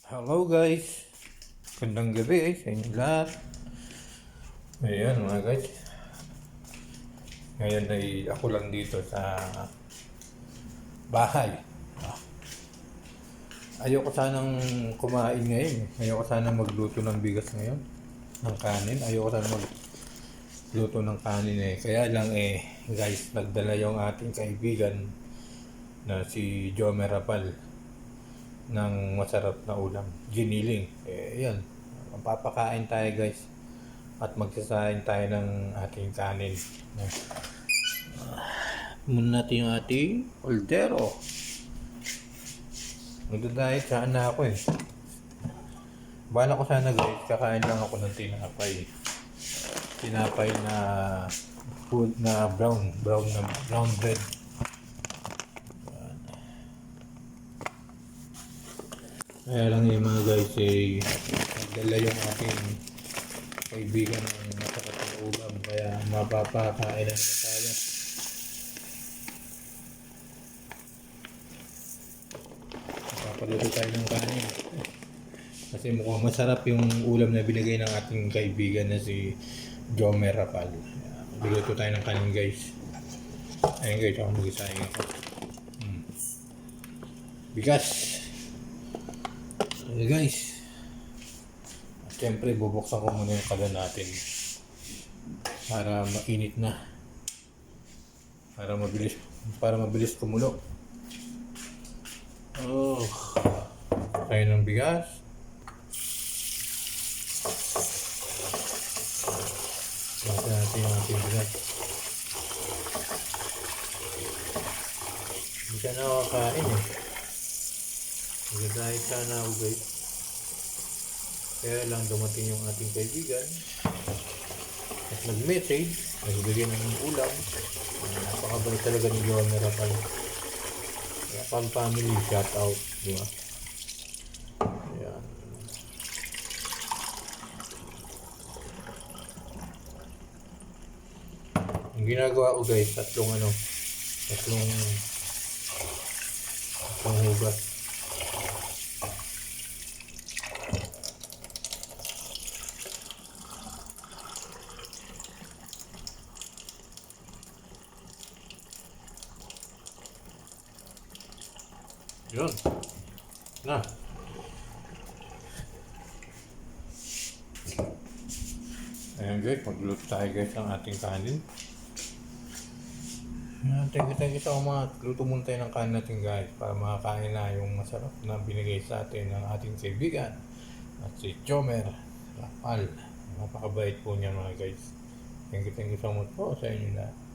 Hello guys, gandang gabi sa inyo lahat. Ayan mga guys, ngayon ay ako lang dito sa bahay. Ayoko sanang kumain ngayon. Ayoko sanang magluto ng bigas ngayon, ng kanin. Ayoko sanang magluto ng kanin Kaya lang guys, nagdala yung ating kaibigan na si Jomer Rapal ng masarap na ulam, giniling. Yan, papakain tayo guys at magsasain tayo ng ating kanin. Muna natin yung ating oldero. Magdadahit sana ako Bala ko sana guys, kakain lang ako ng tinapay. Tinapay na food na brown bread. Kaya lang yung mga guys nagdala yung ating kaibigan ng masarap na ulam, kaya mapapakain na tayo. Papaluto tayo ng kanin kasi mukhang masarap yung ulam na binigay ng ating kaibigan na si Jomer Rapal. Magluluto tayo ng kanin guys. Ayun guys, ako mag-isayang ako. Bigas. Okay guys, at syempre bubuksan ko muna yung kalan natin para mainit na, para mabilis kumulo. Tayo ng bigas. Basta natin yung ating bigas. Hindi siya nakakain Nagdahit sana ako guys. Kaya lang dumating yung ating kaibigan at nag-message, nagbigay ng ulam. Napakabait talaga ni Jomer Rapal. Rapal family, shout out, di ba? Ayan. Ang ginagawa ko guys, tatlong hugas. Yun. Na. Ayan guys, magluto tayo guys ng ating kanin. Thank you so much. Luto muna tayo ng kanin natin guys para makakain na yung masarap na binigay sa atin ng ating kaibigan at si Jomer Rapal. Napakabait po niya mga guys. Thank you so much po sa inyo lahat.